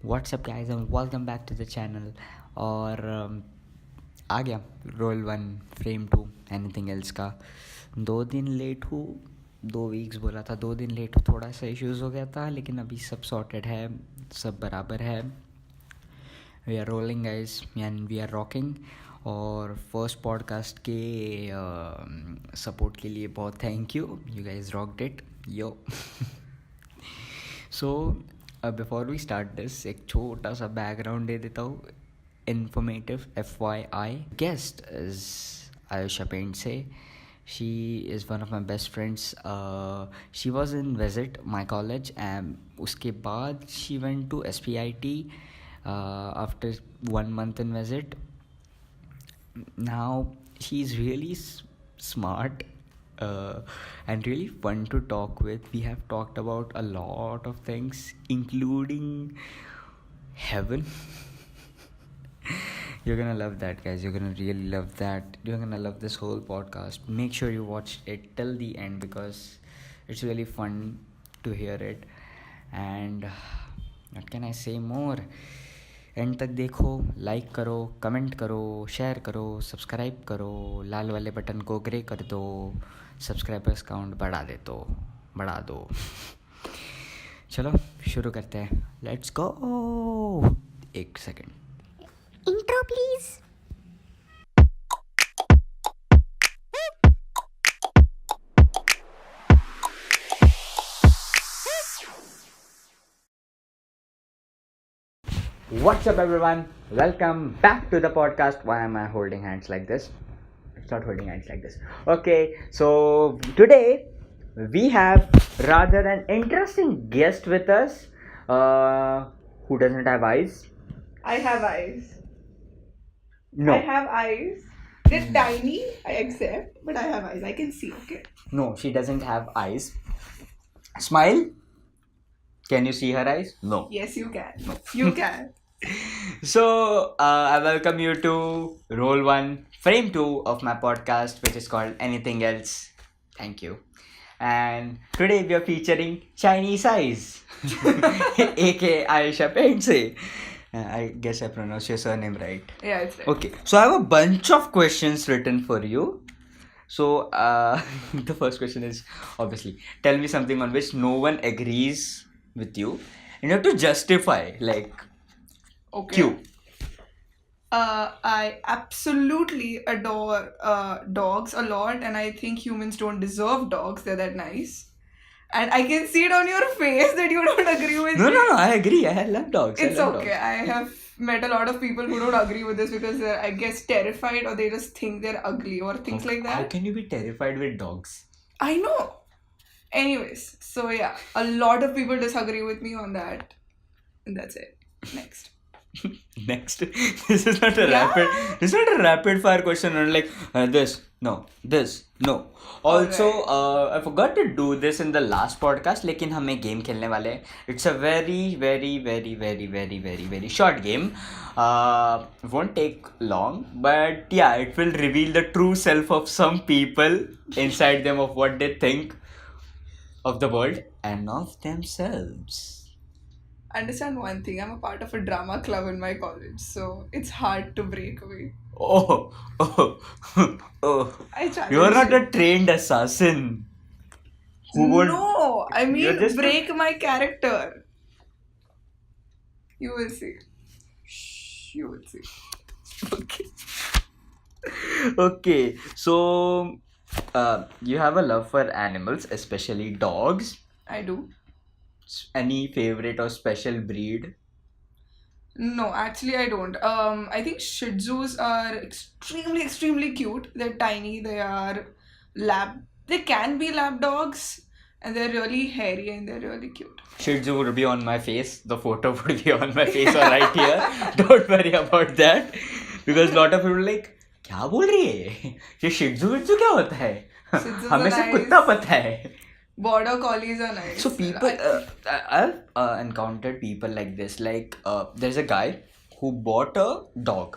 What's up guys and welcome back to the channel. और आ गया role 1 frame 2 anything else का 2 दिन late हूँ. 2 वीक्स बोला था, 2 दिन लेट हूँ. थोड़ा सा इश्यूज़ हो गया था लेकिन अभी सब सॉर्टेड है, सब बराबर है. We are rolling guys and we are rocking. और फर्स्ट पॉडकास्ट के सपोर्ट के लिए बहुत thank you. You guys rocked it yo. So before we start this एक छोटा सा बैकग्राउंड दे देता हूँ. Informative FYI. Guest is Ayusha Pendse. She is one of my best friends. She was in VESIT, my college, and उसके बाद she went to SPIT after 1 month in VESIT. Now she's really smart and really fun to talk with. We have talked about a lot of things, including heaven. You're gonna love that, guys. You're gonna really love that. You're gonna love this whole podcast. Make sure you watch it till the end because it's really fun to hear it. And what can I say more? And तक देखो, like करो, comment करो, share करो, subscribe करो, लाल वाले button को grey कर दो, सब्सक्राइबर्स काउंट बढ़ा दो. चलो शुरू करते हैं. Let's go. एक second. Intro, please. What's up everyone? Welcome back to the podcast. Why am I holding hands like this? It's not holding hands like this. Okay, so today we have rather an interesting guest with us who doesn't have eyes. I have eyes. No. I have eyes. They're tiny, I accept, but I have eyes. I can see, okay? No, she doesn't have eyes. Smile. Can you see her eyes? No. Yes, you can. You can. So, I welcome you to Roll 1, Frame 2 of my podcast, which is called Anything Else. Thank you. And today we are featuring Chinese Eyes, aka Ayusha Pendse. I guess I pronounced your surname right. Yeah, it's right. Okay, so I have a bunch of questions written for you. So, the first question is obviously, tell me something on which no one agrees with you. You have to justify, like, Okay. Q. I absolutely adore dogs a lot, and I think humans don't deserve dogs. They're that nice. And I can see it on your face that you don't agree with No, me. I agree. I love dogs. It's okay. I have met a lot of people who don't agree with this because they're, I guess, terrified or they just think they're ugly or things like that. How can you be terrified with dogs? I know. Anyways, so yeah, a lot of people disagree with me on that. And that's it. Next. Next. This is not a rapid fire question. Or like this, no. Also, I forgot to do this in the last podcast. लेकिन हम एक game खेलने वाले हैं. It's a very short game. Won't take long, but yeah, it will reveal the true self of some people inside them, of what they think of the world and of themselves. Understand one thing, I'm a part of a drama club in my college, so it's hard to break away. Oh. I challenge You are not you. a trained assassin. No, I You're mean just a- break my character. You will see. Shh, you will see. Okay. So, you have a love for animals, especially dogs. I do. Any favorite or special breed? No, actually I don't. I think Shih Tzus are extremely cute. They're tiny. They are They can be lab dogs, and they're really hairy and they're really cute. Shih Tzu would be on my face. The photo would be on my face or right here. Don't worry about that. Because lot of people are like, क्या बोल रही है? ये Shih Tzu विट्जू क्या होता है? Shih Tzus हमें are सिर्फ nice. कुत्ता पता है. Border collies are nice. So people, I've encountered people like this. Like, there's a guy who bought a dog.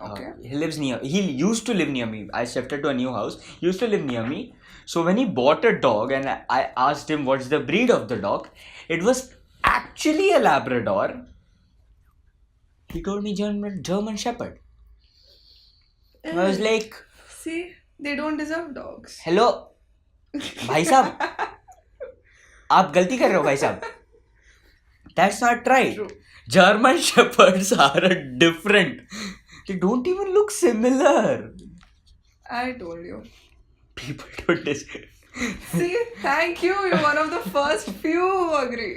Okay. He used to live near me. I shifted to a new house. He used to live near me. So when he bought a dog and I asked him what's the breed of the dog, it was actually a Labrador. He told me German Shepherd. I was like, see, they don't deserve dogs. hello, भाई साहब, आप गलती कर रहे हो भाई साहब. That's not right. True. German Shepherds are different. They don't even look similar. I told you. People don't disagree. See, thank you. You're one of the first few who agree.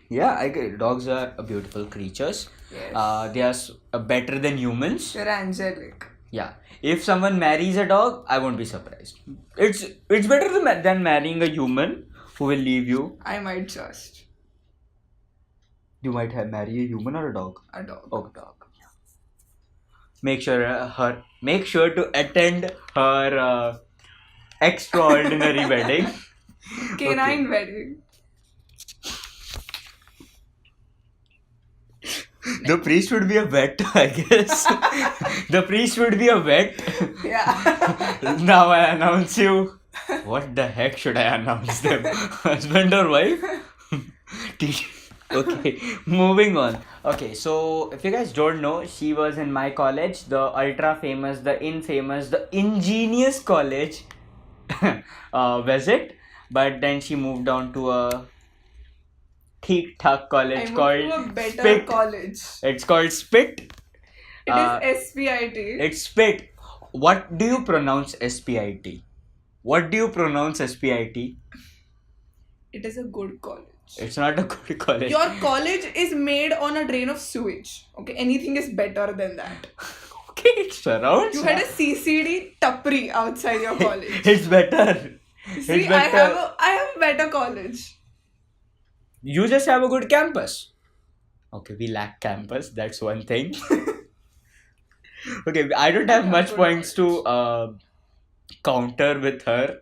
Yeah, I agree. Dogs are beautiful creatures. Yes. They are better than humans. They're angelic. Yeah. If someone marries a dog, I won't be surprised. It's better than marrying a human who will leave you. I might just. You might have marry a human or a dog. A dog. Oh, dog. Make sure to attend her extraordinary wedding. Canine wedding. The priest would be a vet, I guess. The priest would be a vet. Yeah. Now I announce you. What the heck should I announce them? Husband or wife? Okay, moving on. Okay, so if you guys don't know, she was in my college, the ultra famous, the infamous, the ingenious college, VESIT. But then she moved on to a ठीक-ठाक college I called moved to a better Spit. college. It's called Spit. It is SPIT. It's Spit. What do you pronounce SPIT? What do you pronounce SPIT? It is a good college. It's not a good college. Your college is made on a drain of sewage. Okay, anything is better than that. Okay, it surrounds. You had a CCD tapri outside your college. It's better. See, It's better. I have a better college. You just have a good campus. Okay, we lack campus. That's one thing. Okay, I don't have much points to counter with her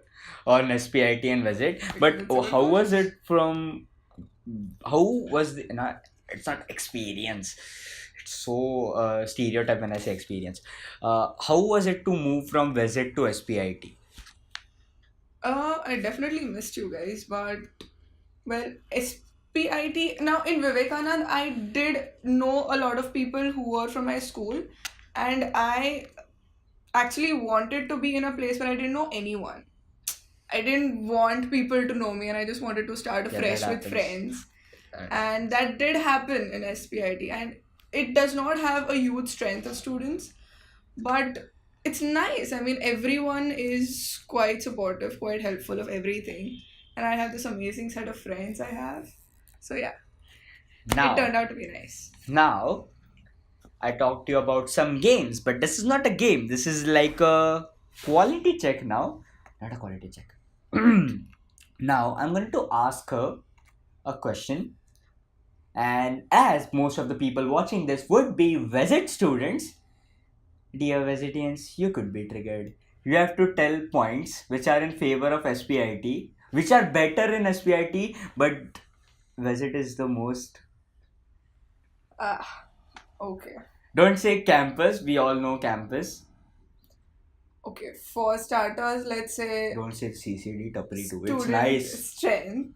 on SPIT and VESIT. But how was it from? How was the? It's not experience. It's so stereotype when I say experience. How was it to move from VESIT to SPIT? I definitely missed you guys, but well, SPIT. Now in Vivekanand, I did know a lot of people who were from my school, and I actually wanted to be in a place where I didn't know anyone. I didn't want people to know me, and I just wanted to start Yeah, fresh that with happens. friends. And that did happen in SPIT, and it does not have a huge strength of students, but it's nice. I mean, everyone is quite supportive, quite helpful of everything, and I have this amazing set of friends I have. So yeah, it turned out to be nice. Now, I talked to you about some games, but this is not a game. This is like a quality check now. Not a quality check. Now, I'm going to ask her a question. And as most of the people watching this would be VESIT students, dear VESITians, you could be triggered. You have to tell points which are in favor of SPIT, which are better in SPIT, but VESIT is the most. Okay. Don't say campus, we all know campus. Okay, for starters, let's say Don't say CCD Tapri too. It's student nice. strength.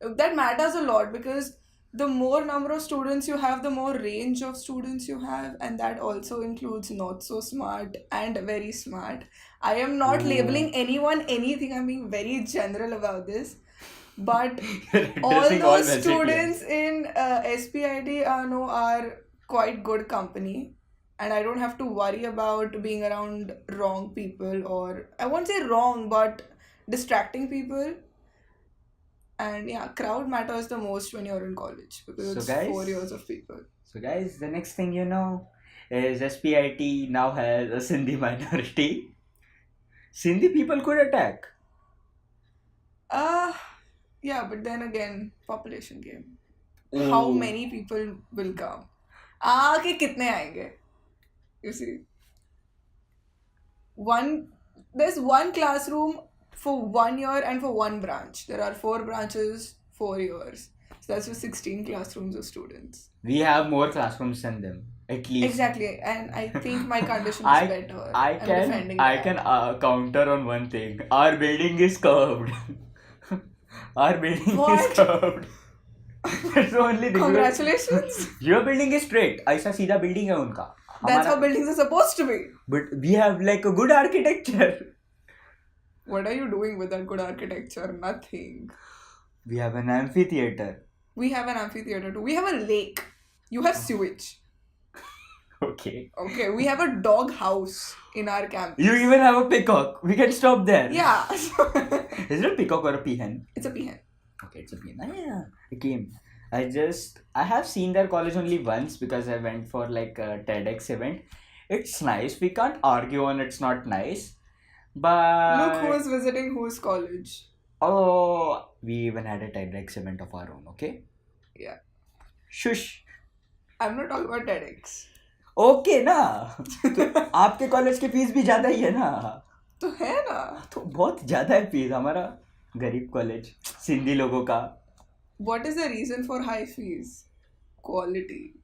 That matters a lot because the more number of students you have, the more range of students you have, and that also includes not so smart and very smart. I am not labeling anyone anything, I'm being very general about this. But all Addressing all those VESITians. students in SPIT are quite good company, and I don't have to worry about being around wrong people, or I won't say wrong, but distracting people. And yeah, crowd matters the most when you're in college because So it's guys- 4 years of people. So guys, the next thing you know is SPIT now has a Sindhi minority. Sindhi people could attack. Yeah, but then again, population game. How Oh. many people will come? के कितने आएंगे? You see, there's one classroom for 1 year and for one branch. There are 4 branches, 4 years. So that's for 16 classrooms of students. We have more classrooms than them, at least. Exactly, and I think my condition I- is better. I I'm can defending that. counter on one thing. Our building is curved. Our building is What? curved. That's the only thing. Congratulations. Your building is straight. ऐसा सीधा building है उनका. That's how buildings are supposed to be. But we have like a good architecture. What are you doing with that good architecture? Nothing. We have an amphitheater. We have an amphitheater too. We have a lake. You have sewage. Okay. Okay, we have a dog house in our campus. You even have a peacock. We can stop there. Yeah. Is it a peacock or a peahen? It's a peahen. Okay, it's a peahen. Yeah. I came. I have seen their college only once because I went for like a TEDx event. It's nice. We can't argue on it's not nice. But Look who is visiting whose college. Oh, we even had a TEDx event of our own, okay? Yeah. Shush. I'm not talking about TEDx. Okay ना तो आपके college की fees भी ज़्यादा ही है ना तो है ना तो बहुत ज़्यादा है फीस हमारा गरीब कॉलेज सिंधी लोगों का What is the reason for high fees? Quality.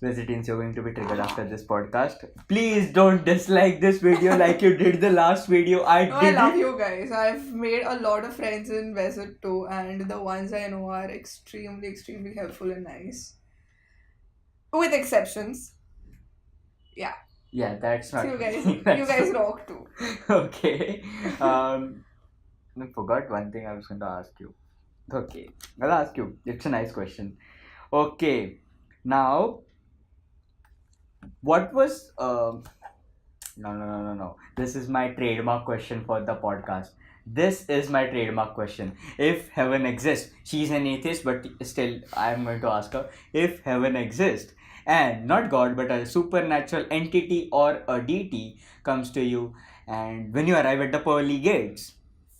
Residents, you're going to be triggered after this podcast. Please don't dislike this video like you did the last video. I love you guys. I've made a lot of friends in VESIT too, and the ones I know are extremely, extremely helpful and nice. With exceptions. Yeah. Yeah, that's not. So you guys rock too. Okay. I forgot one thing I was going to ask you. Okay, I'll ask you. It's a nice question. Okay, now, what was No. This is my trademark question for the podcast. This is my trademark question. If heaven exists, she's an atheist, but still, I'm going to ask her if heaven exists. And not God, but a supernatural entity or a deity comes to you, and when you arrive at the pearly gates,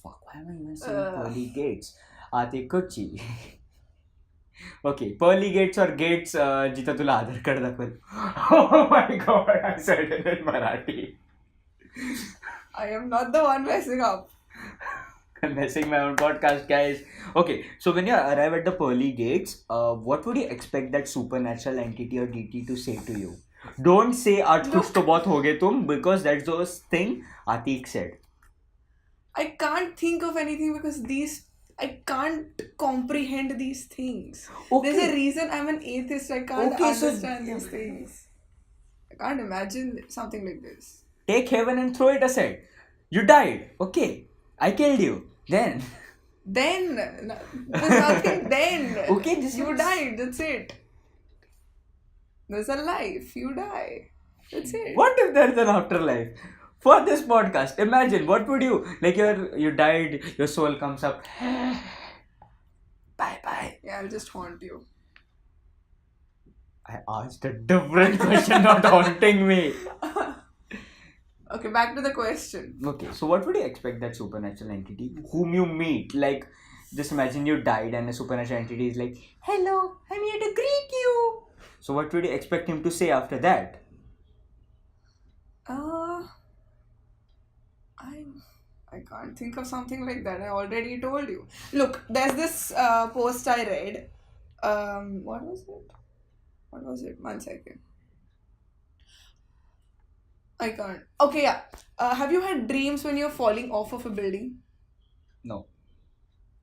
fuck, why am I even saying pearly gates? Ate Kochi. Okay, pearly gates or gates, Jita tula Aadhar card dakhwal. Oh my god, I said it in Marathi. I am not the one messing up. I'm messing my own podcast, guys. Okay, so when you arrive at the pearly gates, what would you expect that supernatural entity or deity to say to you? Don't say "Aaj kuch to bahut ho gaye tum," because that's the thing Atik said. I can't think of anything because I can't comprehend these things. Okay. There's a reason I'm an atheist. I can't understand these things. I can't imagine something like this. Take heaven and throw it aside. You died. Okay. I killed you. Then. There's nothing then. Okay, you died. That's it. There's a life. You die. That's it. What if there's an afterlife? For this podcast, imagine what would you like? You died. Your soul comes up. Bye bye. Yeah, I'll just haunt you. I asked a different question, not haunting me. Okay, back to the question. Okay, so what would you expect that supernatural entity whom you meet? Like, just imagine you died and a supernatural entity is like, "Hello, I'm here to greet you." So what would you expect him to say after that? I can't think of something like that. I already told you. Look, there's this post I read. What was it? 1 second. I can't. Okay, yeah. Have you had dreams when you're falling off of a building? No.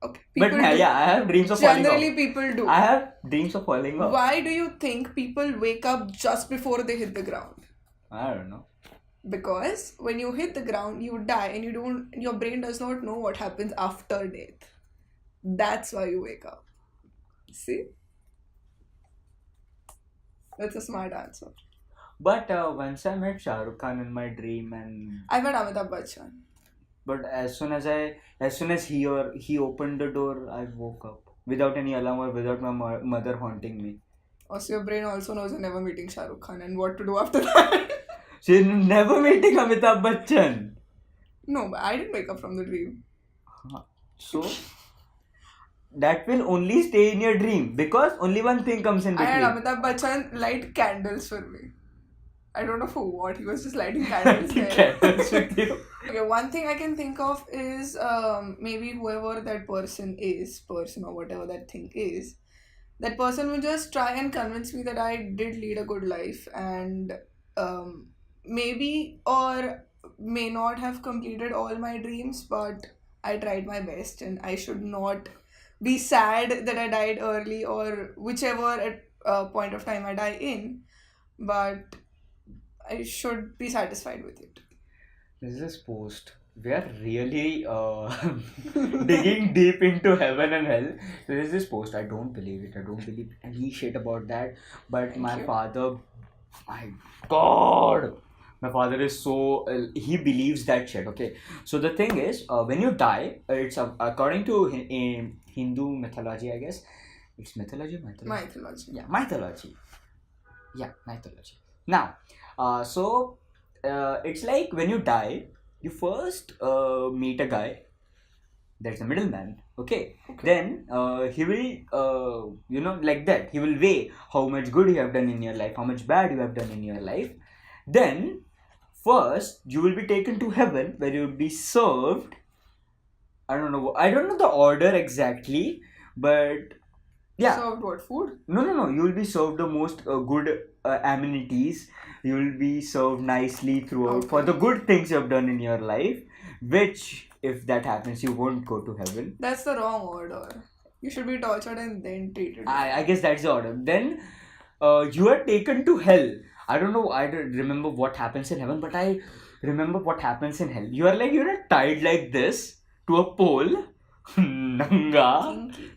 Okay. But yeah, I have dreams of falling off. Generally, people do. I have dreams of falling off. Why do you think people wake up just before they hit the ground? I don't know. Because when you hit the ground, you die and your brain does not know what happens after death. That's why you wake up. See? That's a smart answer. But once I met Shah Rukh Khan in my dream, and I met Amitabh Bachchan. But as soon as he opened the door, I woke up without any alarm or without my mother haunting me. Also, your brain also knows you're never meeting Shah Rukh Khan and what to do after that. So you're never meeting Amitabh Bachchan? No, but I didn't wake up from the dream. So that will only stay in your dream because only one thing comes in between. I had Amitabh Bachchan light candles for me. I don't know for what. He was just lighting candles there. Candles with you. Okay, one thing I can think of is maybe whoever that person or whatever that thing is, that person will just try and convince me that I did lead a good life and maybe or may not have completed all my dreams, but I tried my best and I should not be sad that I died early or whichever point of time I die in, but I should be satisfied with it. This is post. We are really digging deep into heaven and hell. There is this post. I don't believe it. I don't believe any shit about that. But Thank my you. father, my God, my father is so he believes that shit. Okay, so the thing is, when you die, it's according to Hindu mythology, I guess. It's mythology. Mythology. Yeah, mythology. Yeah, mythology. Now, it's like when you die, you first meet a guy. There's a middleman. Okay. Then he will, like that. He will weigh how much good you have done in your life, how much bad you have done in your life. Then, first you will be taken to heaven where you will be served. I don't know the order exactly, but yeah. Served what? Food? No. You will be served the most good amenities. You will be served nicely throughout for the good things you have done in your life. Which, if that happens, you won't go to heaven. That's the wrong order. You should be tortured and then treated. I guess that's the order. Then you are taken to hell. I don't know. I don't remember what happens in heaven, but I remember what happens in hell. You are like tied like this to a pole. Nanga. Kinky.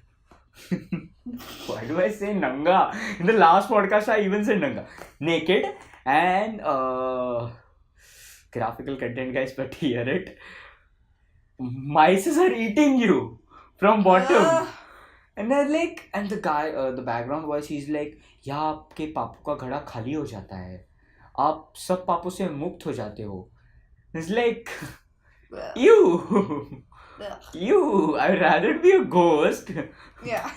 Why do I say Nanga? In the last podcast, I even said Nanga. Naked and graphical content, guys, but hear it. Mice are eating you from bottom. And they're like, and the guy, the background voice, he's like, यहाँ आपके पापों का घड़ा खाली हो जाता है. आप सब पापों से मुक्त हो जाते हो. It's like, you. I'd rather be a ghost. Yeah.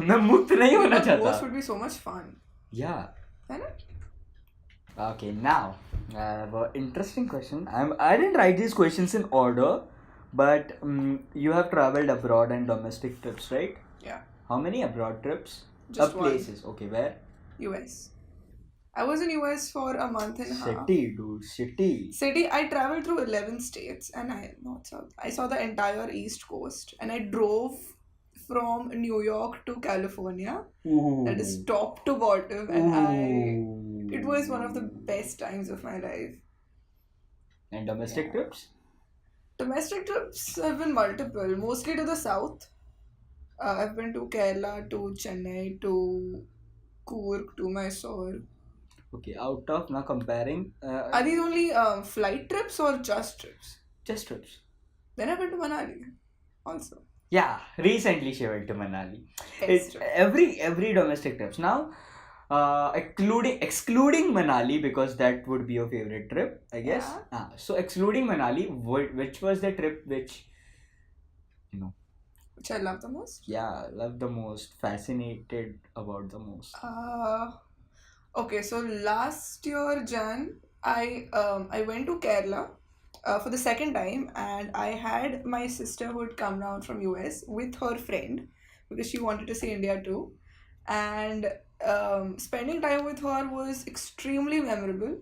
मैं मुक्त नहीं होना चाहता. Ghost would be so much fun. Yeah. है ना? Okay, now I have an interesting question. I didn't write these questions in order, but you have traveled abroad and domestic trips, right? Yeah. How many abroad trips? Just one. Places. Okay, where? US. I was in US for a month and a half. City, dude. City. I traveled through 11 states and I saw the entire East Coast and I drove from New York to California. Ooh. That is top to bottom and it was one of the best times of my life. And domestic trips? Domestic trips have been multiple, mostly to the south. I've been to Kerala, to Chennai, to Coorg, to Mysore. Okay, out of now comparing. Are these only flight trips or just trips? Just trips. Then I went to Manali also. Yeah, recently she went to Manali. Best trip. Every domestic trips now, excluding Manali because that would be your favorite trip, I guess. Yeah. So excluding Manali, which was the trip which Which I love the most? Yeah, loved the most, fascinated about the most. Okay, so last year Jan, I went to Kerala for the second time, and I had my sister who had come down from US with her friend because she wanted to see India too, and spending time with her was extremely memorable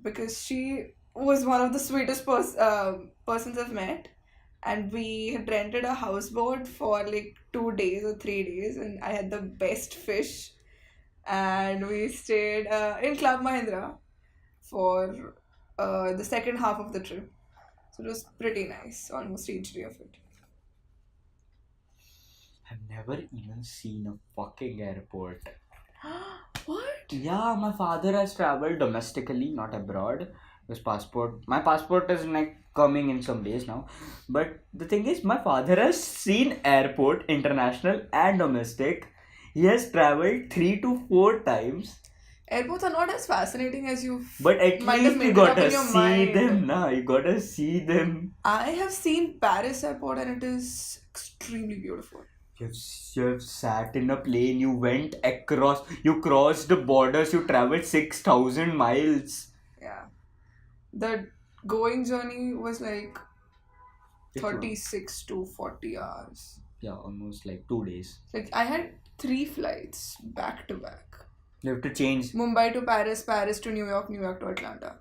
because she was one of the sweetest persons I've met. And we had rented a houseboat for like 2 days or 3 days, and I had the best fish. And we stayed in Club Mahindra for the second half of the trip. So it was pretty nice, almost each day of it. I've never even seen a fucking airport. What? Yeah, my father has traveled domestically, not abroad. My passport is like coming in some days now. But the thing is, my father has seen airport, international and domestic. He has traveled 3 to 4 times. Airports are not as fascinating as you But at might least have you made it got up in to your see mind. them now. You got to see them. I have seen Paris airport and it is extremely beautiful. You have sat in a plane, you went across, you crossed the borders, you traveled 6,000 miles. Yeah. The going journey was like It's long. 36 to 40 hours. Yeah, almost like 2 days. Like I had 3 flights back to back. You have to change. Mumbai to Paris, Paris to New York, New York to Atlanta.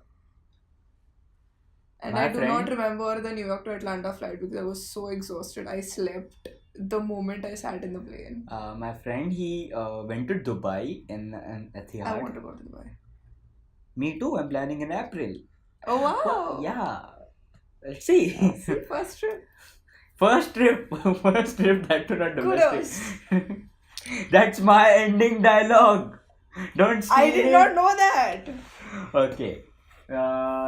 And My I do friend- not remember the New York to Atlanta flight because I was so exhausted. I slept the moment I sat in the plane. My friend, he went to Dubai in I Etihad. want to go to Dubai. Me too. I'm planning in April. Oh wow! Well, yeah. Let's see. See, first trip. First trip. First trip. That to not domestic. Kudos. That's my ending dialogue. Don't steal I did it. not know that. Okay.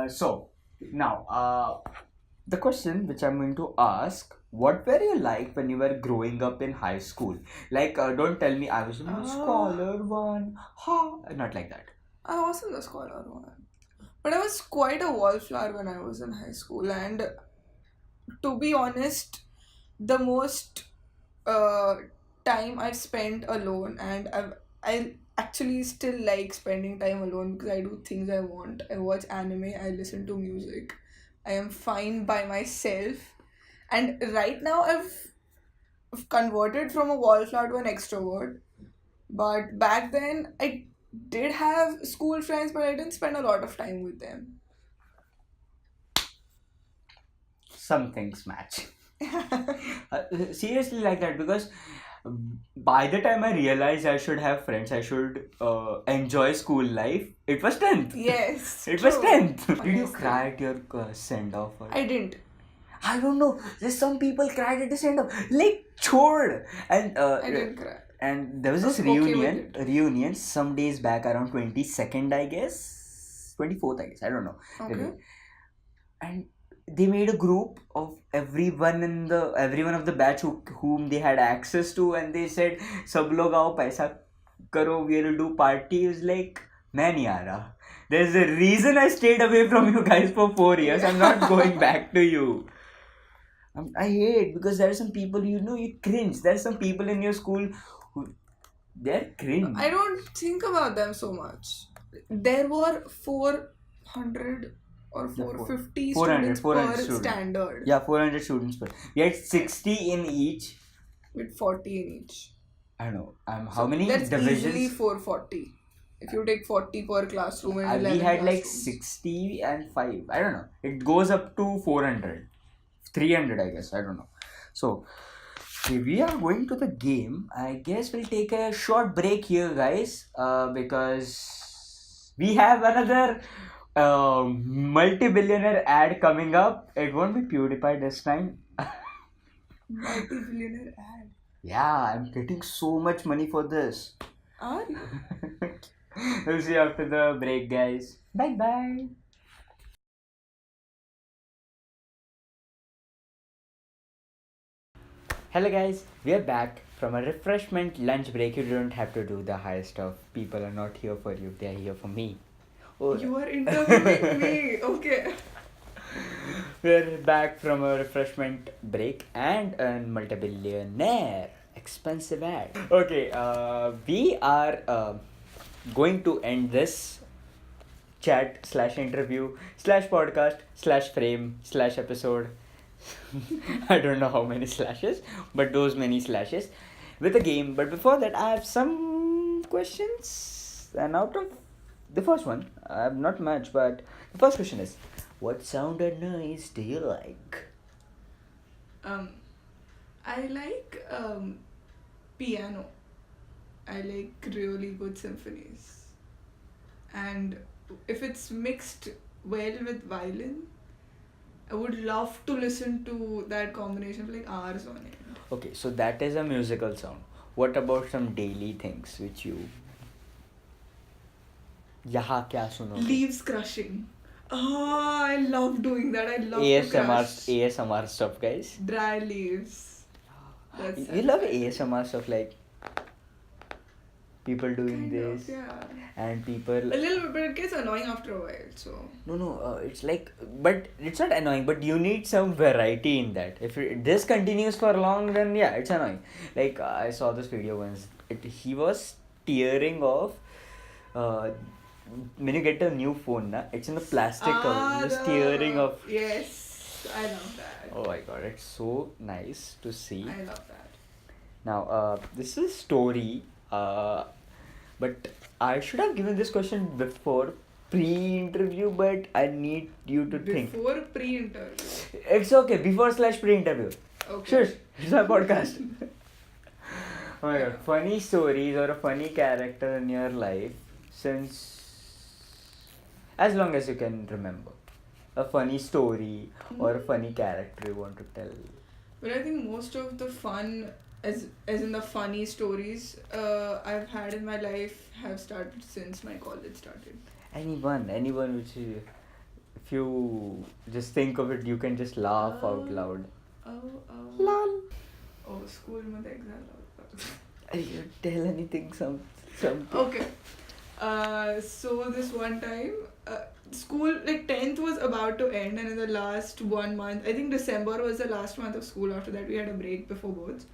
So now, the question which I'm going to ask: what were you like when you were growing up in high school? Like, don't tell me I was the most scholar one. Ha! Not like that. I wasn't the scholar one, but I was quite a wallflower when I was in high school. And to be honest, the most time I've spent alone, and I actually still like spending time alone because I do things I want. I watch anime, I listen to music, I am fine by myself. And right now I've converted from a wallflower to an extrovert. But back then I did have school friends, but I didn't spend a lot of time with them. Some things match. Seriously, like that, because by the time I realized I should have friends, I should enjoy school life, it was 10th. Yes. It was true. 10th. Did you Honestly. cry at your send off? I didn't. I don't know. There's some people cried at the send off. Like, chord. And I didn't cry. and there was this I was okay with reunion some days back, around 22nd, I guess. 24th, I guess. I don't know. Okay. And they made a group of everyone of the batch whom they had access to, and they said, "Sab log aao, paisa karo, we will do party." It was like, man, yara. There's a reason I stayed away from you guys for 4 years. I'm not going back to you. I hate, because there are some people, you cringe. There are some people in your school who, they're cringe. I don't think about them so much. There were 400 or 450 students 400 per students. standard. Yeah, 400 students per. We had 60 in each. With 40 in each. I don't know. How So many that's divisions? easily 440. If you take 40 per classroom and 11 We had like classrooms. 60 and 5. I don't know. It goes up to 400. 300, I guess. I don't know. So, if we are going to the game, I guess we'll take a short break here, guys. Because we have another multi-billionaire ad coming up. It won't be PewDiePie this time. Multi-billionaire ad. Yeah, I'm getting so much money for this. Are you? We'll see you after the break, guys. Bye bye. Hello, guys. We are back from a refreshment lunch break. You don't have to do the high stuff. People are not here for you, they are here for me. Oh, You are interviewing me. Okay. we're back from a refreshment break and a multi-billionaire expensive ad. Okay, we are going to end this chat slash interview slash podcast slash frame slash episode. I don't know how many slashes, but those many slashes with a game. But before that, I have some questions. And out of the first one, I have not much, but the first question is, what sound or noise do you like? I like piano. I like really good symphonies. And if it's mixed well with violin, I would love to listen to that combination for like hours on end. Okay, so that is a musical sound. What about some daily things which you... यहाँ क्या सुनोगे? Leaves crushing. Oh, I love doing that. I love to crush ASMR stuff, guys. dry leaves. That's You love satisfying. ASMR stuff, like people doing Kind this of, yeah. and people... A little bit, but it gets annoying after a while. So No, it's like, but it's not annoying, but you need some variety in that. If this continues for long, then yeah, it's annoying. Like, I saw this video once. He was tearing off. When you get a new phone, it's in the plastic cover. Just tearing off. Yes, I love that. Oh my god, it's so nice to see. I love that. Now, this is a story. But I should have given this question before pre-interview, but I need you to think. Before pre-interview. It's okay, before slash pre-interview. Okay. Shush, it's my podcast. Oh my god, funny stories or a funny character in your life since as long as you can remember. A funny story or a funny character you want to tell. But I think most of the fun, as in the funny stories I've had in my life, have started since my college started. Anyone which you, if you just think of it, you can just laugh out loud. Lol. Oh, school mein exam. You tell anything, something. Okay. So this one time, school, like 10th was about to end, and in the last 1 month, I think December was the last month of school. After that, we had a break before boards.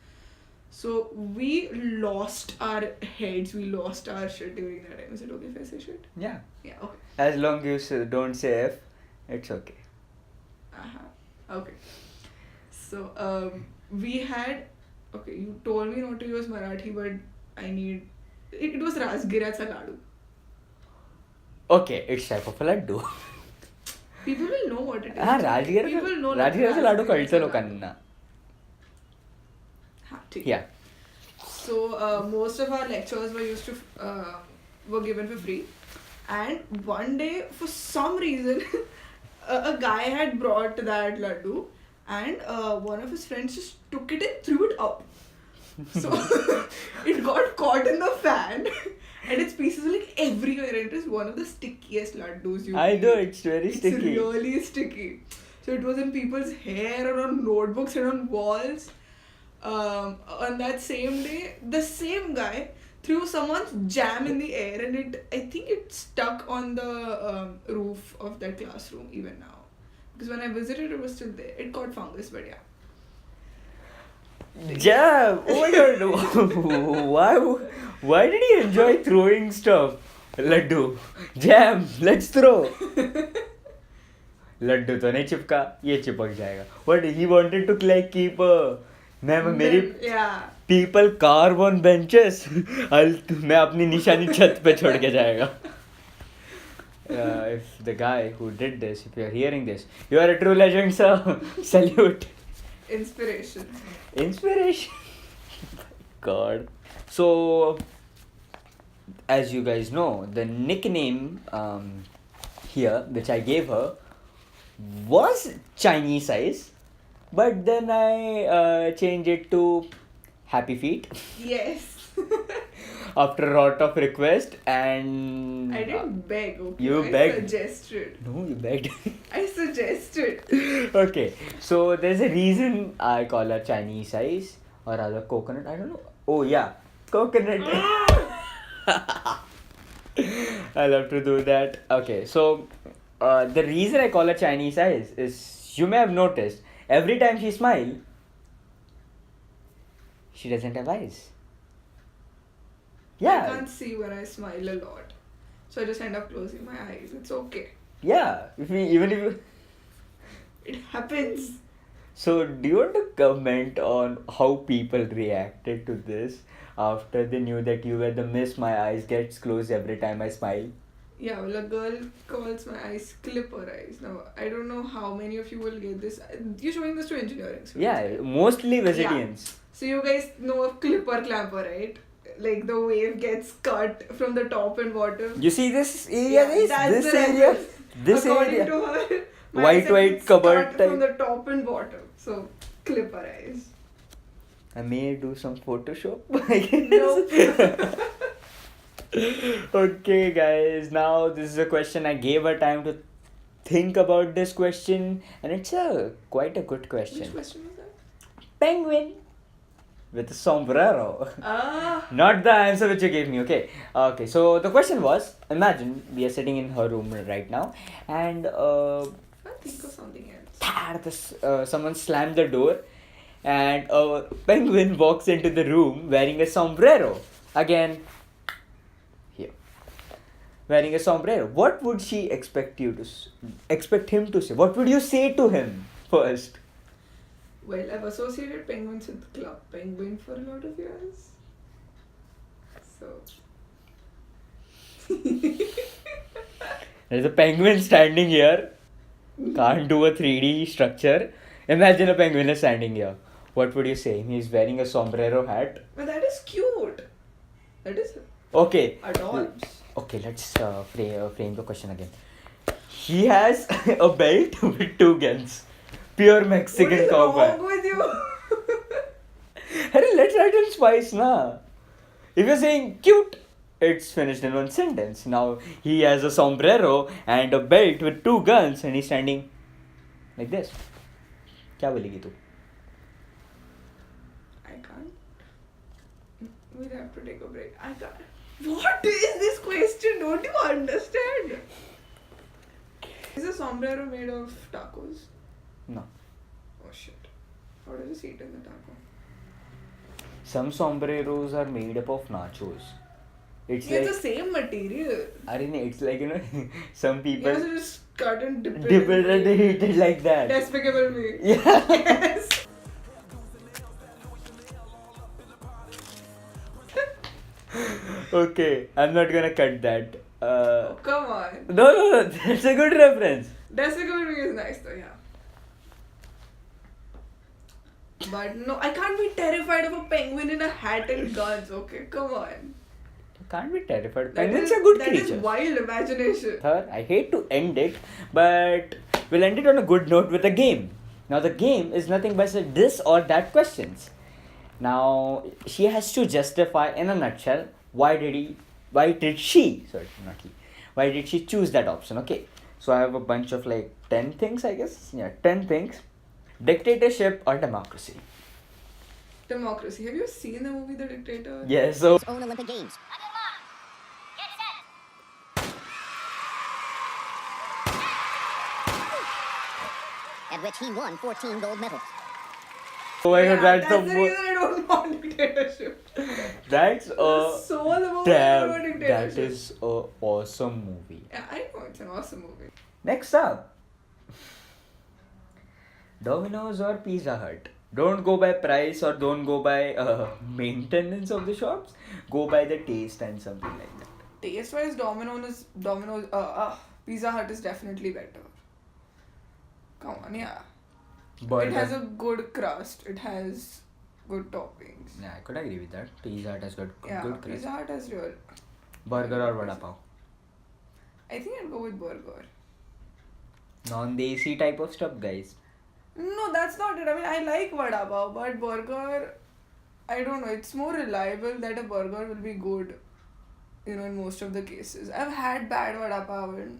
So we lost our heads, we lost our shit during that time. Is it okay if I say shit? Yeah. Yeah, okay. As long as you don't say F, it's okay. Okay. So we had, okay, you told me not to use Marathi, but I need, it was Rasgiracha Ladu. Okay, it's type of a laddu. People will know what it is. People know Rajgiracha laddu कळतं लोकांना. ठीक. Yeah. So most of our lectures were given for free, and one day for some reason a guy had brought that laddu, and one of his friends just took it and threw it up. So it got caught in the fan, and its pieces were like everywhere. And it is one of the stickiest laddus you I eat. know, it's very sticky. It's really sticky. So it was in people's hair or on notebooks and on walls. On that same day, the same guy threw someone's jam in the air, and I think it stuck on the roof of that classroom even now. Because when I visited, it was still there. It caught fungus, but yeah. Jam! Oh my god! Why did he enjoy throwing stuff? Laddu. Jam! Let's throw! Laddu तो नहीं चिपका, ये चिपक जाएगा. But he wanted to like keep a मेरी people carve on benches. मैं अपनी निशानी छत पे छोड़ के जाएगा. If the guy who did this, if you are hearing this, you are a true legend, sir. Salute. Inspiration. God. So, as you guys know, the nickname here, which I gave her, was Chinese eyes, but then I changed it to Happy Feet. Yes. After a lot of request, and I didn't beg, okay? You I begged. Suggested. No, you begged. I suggested. Okay, so there's a reason I call her Chinese eyes or rather coconut. I don't know. Oh yeah, coconut. I love to do that. Okay, so the reason I call her Chinese eyes is you may have noticed every time she smiles, she doesn't have eyes. Yeah. I can't see when I smile a lot. So I just end up closing my eyes. It's okay. Yeah. Even if you. It happens. So, do you want to comment on how people reacted to this after they knew that you were the Miss My Eyes Gets Closed every time I smile? Yeah, well, a girl calls my eyes clipper eyes. Now, I don't know how many of you will get this. You're showing this to engineering students. Yeah, mostly Vesitians. Yeah. So, you guys know of clipper clamper, right? Like the wave gets cut from the top and bottom. You see this area, guys? That's This the area? reference. This According area? to her, my White eyes gets cupboard cut type. from the top and bottom. So, clipper eyes. I may do some Photoshop, I guess. Nope. Okay, guys. Now, this is a question. I gave her time to think about this question, and it's quite a good question. Which question was that? Penguin with a sombrero. Ah. Not the answer which you gave me, okay? Okay, so the question was, imagine we are sitting in her room right now, and I'll think of something else. someone slammed the door, and a penguin walks into the room wearing a sombrero. Again, here. Wearing a sombrero. What would she expect him to say? What would you say to him first? Well, I've associated penguins with Club Penguin for a lot of years. So. There's a penguin standing here. Can't do a 3D structure. Imagine a penguin is standing here. what would you say? He's wearing a sombrero hat. But that is cute. That is Okay. adorable. Okay, let's frame the question again. He has a belt with 2 guns. Pure Mexican What is cowboy. wrong with you? Hey, let's write in spice, na. If you're saying cute, it's finished in one sentence. Now, he has a sombrero and a belt with 2 guns and he's standing like this. क्या बोलेगी तू? I can't. We'll have to take a break. I can't. What is this question? Don't you understand? Is a sombrero made of tacos? No. Oh shit. How does it eat in the taco? Some sombreros are made up of nachos. It's Yeah, like... it's the same material. It's like, some people You also just cut and dip dip it and they eat it like that. Despicable me. Yeah. Yes. Okay, I'm not gonna cut that. Oh, come on. No, that's a good reference. Despicable me is nice though, yeah. But no, I can't be terrified of a penguin in a hat and guns, okay? Come on. You can't be terrified. That Penguins is- are good That creatures. is wild imagination. Third, I hate to end it, but we'll end it on a good note with a game. Now, the game is nothing but this or that questions. Now, she has to justify in a nutshell why did she choose that option, okay? So, I have a bunch of 10 things, I guess. Yeah, 10 things. Dictatorship or democracy? Democracy. Have you seen the movie The Dictator? Yes, so Own Olympic Games. At which he won 14 gold medals. oh my Yeah, god, that's the the reason I don't want dictatorship. that's The a soul of the movie I don't want damn, dictatorship. that is a awesome movie. Yeah, I know it's an awesome movie. Next up, Domino's or Pizza Hut. Don't go by price or don't go by maintenance of the shops. Go by the taste and something like that. Taste-wise, Pizza Hut is definitely better. Come on, yeah. Burger. It has a good crust. It has good toppings. Yeah, I could agree with that. Pizza Hut has good Yeah, crust. Pizza Hut has real. Burger or vada pav. I think I'd go with burger. Non-desi type of stuff, guys. No, that's not it. I mean, I like vada pav, but burger, I don't know. It's more reliable that a burger will be good, in most of the cases. I've had bad vada pav and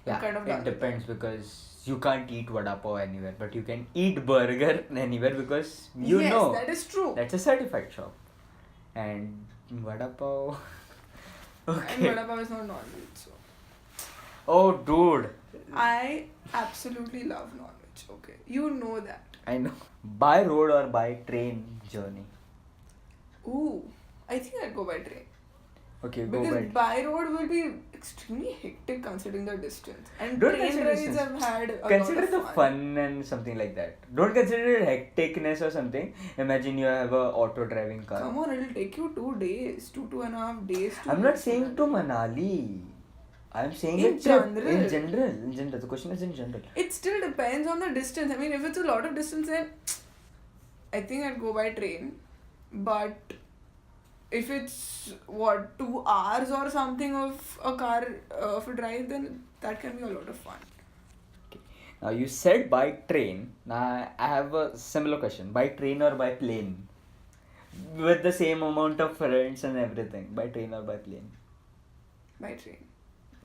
Yeah, I'm kind of it done with depends because you can't eat vada pav anywhere, but you can eat burger anywhere because Yes, that is true. that's a certified shop. And vada pav. And Okay. vada pav is not non-veg, so. Oh, dude. I absolutely love non-veg, okay? You know that. I know. By road or by train journey? Ooh, I think I'd go by train. Okay, go Because by. by road will be extremely hectic considering the distance. And Don't train consider rides distance. I've had a Consider lot the of fun and something like that. Don't consider it hecticness or something. Imagine you have a auto driving car. Come on, it'll take you 2 days, 2.5 days. I'm not saying to Manali. I'm saying In a trip. general. In general. In general. The question is in general. It still depends on the distance. I mean, if it's a lot of distance, then I think I'd go by train. But if it's 2 hours or something of a car of a drive, then that can be a lot of fun. Now you said by train. Now I have a similar question. By train or by plane? With the same amount of friends and everything. By train or by plane? By train.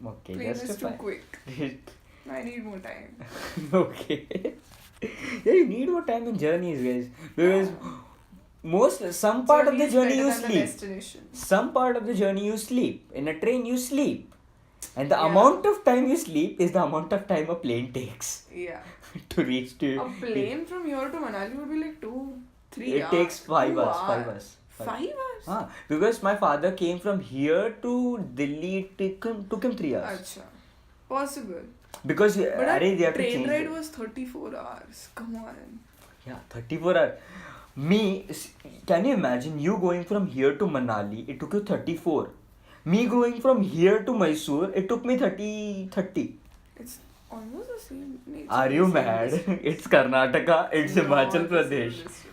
Okay, Plane is too justify. quick. I need more time. Okay. Yeah, you need more time in journeys, guys. Because some part of the is journey better you than the sleep. destination. Some part of the journey you sleep. In a train you sleep. And the Yeah. amount of time you sleep is the amount of time a plane takes Yeah. to reach to. A plane from here to Manali would be like 2-3 It hours. takes 5 2 hours. 5 hours. 5 hours? Because my father came from here to Delhi. It took him 3 hours. Acha. Possible. Because But they have our to train change ride it. was 34 hours. Come on. Yeah, 34 hours. Can you imagine you going from here to Manali? It took you 34. Me going from here to Mysore, it took me 30. It's almost the same nature. Are you same mad? distance. It's Karnataka, it's No, Himachal it's the same Pradesh. distance.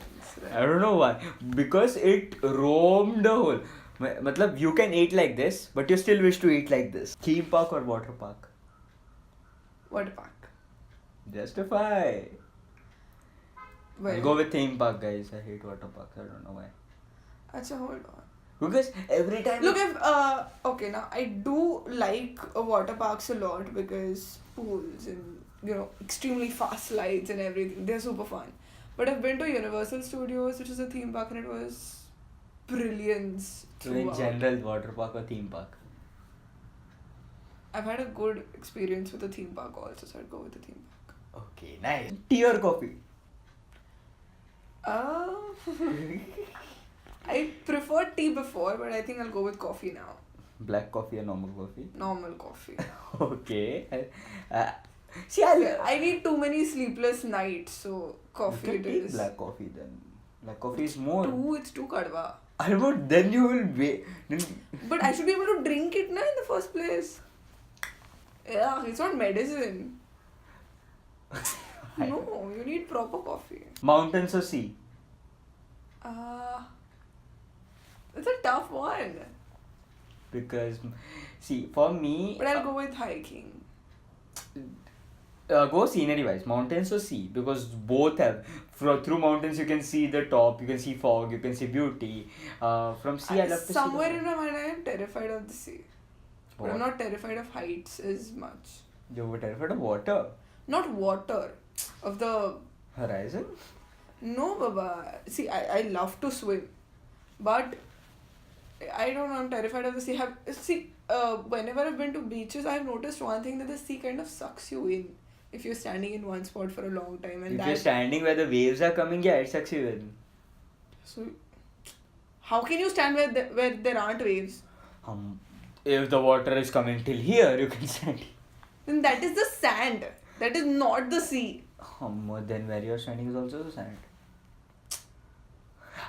I don't know why. Because it roamed the whole. Matlab, you can eat like this, but you still wish to eat like this. Theme park or water park? Water park. Justify. Well, I'll go with theme park, guys. I hate water parks. I don't know why. Acha, hold on. Because every time. Look, if okay, now I do like water parks a lot because pools and extremely fast slides and everything, they're super fun. But I've been to Universal Studios, which is a theme park, and it was brilliance So in throughout. general, water park or theme park? I've had a good experience with the theme park also, so I'd go with the theme park. Okay, nice. Tea or coffee? I preferred tea before, but I think I'll go with coffee now. Black coffee or normal coffee? Normal coffee. Okay. I need too many sleepless nights, so coffee You it can take is. black coffee then. Black coffee is more. It's too kadwa. But then you will wait. But I should be able to drink it in the first place. Yeah, it's not medicine. No, you need proper coffee. Mountains or sea? It's a tough one. Because, see, for me. But I'll go with hiking. Go scenery wise. Mountains or sea? Because both have. Through mountains you can see the top, you can see fog, you can see beauty. From sea I love to see. Somewhere in my mind I am terrified of the sea. But I'm What? not terrified of heights as much. You were terrified of water. Not water. Of the... Horizon? No, Baba. See, I love to swim. But I don't know, I'm terrified of the sea. Whenever I've been to beaches, I've noticed one thing, that the sea kind of sucks you in if you're standing in one spot for a long time. And If you're standing where the waves are coming, yeah, it sucks you in. So, how can you stand where there aren't waves? If the water is coming till here, you can stand. Then that is the sand. That is not the sea. Then where you're standing is also the sand.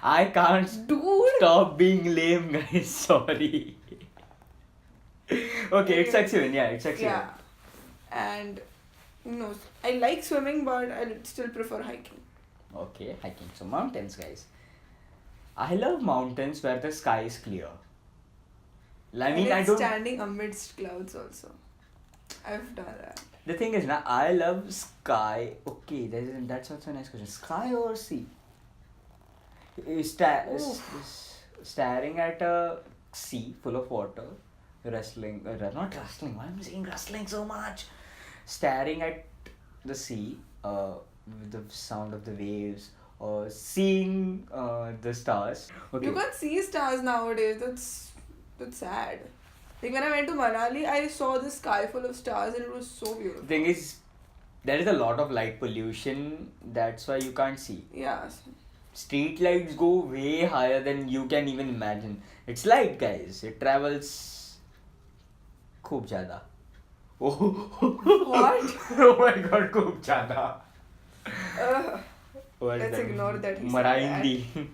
I can't Dude! stop being lame, guys. Sorry. Okay, it sucks you in. Yeah, it sucks you in. Yeah. And, I like swimming, but I still prefer hiking. Okay, hiking. So mountains, guys. I love mountains where the sky is clear. I mean, and I it's don't. standing amidst clouds also. I've done that. The thing is, now I love sky. Okay, that's also a nice question. Sky or sea? Staring at a sea full of water, wrestling. Not wrestling. Why am I saying wrestling so much? Staring at the sea, with the sound of the waves, or seeing the stars. Okay. You can't see stars nowadays. That's sad. Like when I went to Manali, I saw the sky full of stars and it was so beautiful. The thing is, there is a lot of light pollution. That's why you can't see. Yeah. Street lights go way higher than you can even imagine. It's light, guys. It travels खूब ज़्यादा. Oh. What? Oh my god, खूब ज़्यादा. Let's ignore that. He said Maraindi.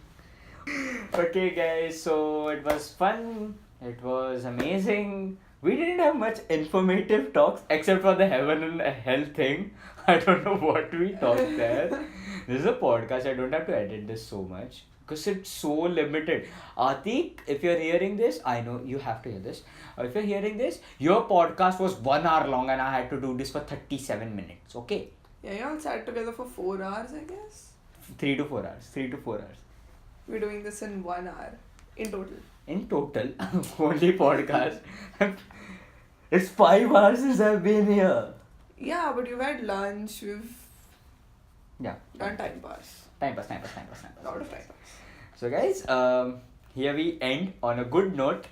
Okay, guys. So it was fun. It was amazing. We didn't have much informative talks except for the heaven and hell thing. I don't know what we talked there. This is a podcast. I don't have to edit this so much because it's so limited. Atik, if you're hearing this, I know you have to hear this. If you're hearing this, your podcast was 1 hour long and I had to do this for 37 minutes. Okay? Yeah, you all sat together for 4 hours, I guess. 3 to 4 hours. 3 to 4 hours. We're doing this in 1 hour in total. In total, only podcast. It's 5 hours since I've been here. Yeah, but you've had lunch, we've Yeah. done time pass. Time pass. A lot of time pass. So guys, here we end on a good note,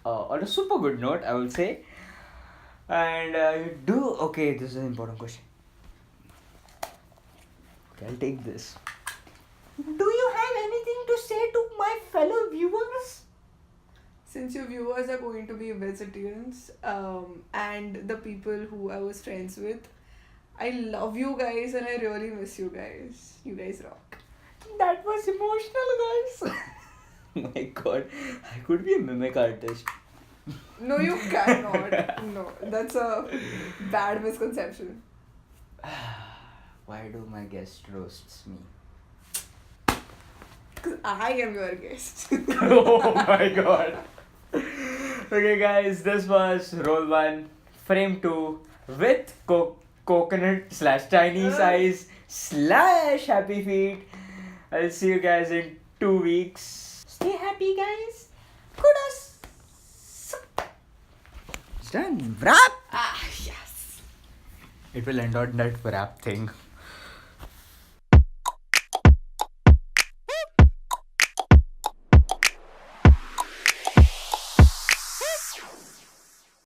on a super good note, I will say. And okay, this is an important question. Okay, I'll take this. Do you have anything to say to my fellow viewers? Since your viewers are going to be vegetarians, and the people who I was friends with, I love you guys and I really miss you guys. You guys rock. That was emotional, guys. Oh my god, I could be a mimic artist. No, you cannot. No, that's a bad misconception. Why do my guests roasts me? Because I am your guest. Oh my god. Okay, guys, this was roll 1, frame 2 with coconut / Chinese eyes / happy feet. I'll see you guys in 2 weeks. Stay happy, guys. KUDOS. It's done. Wrap. Yes. It will end on that wrap thing.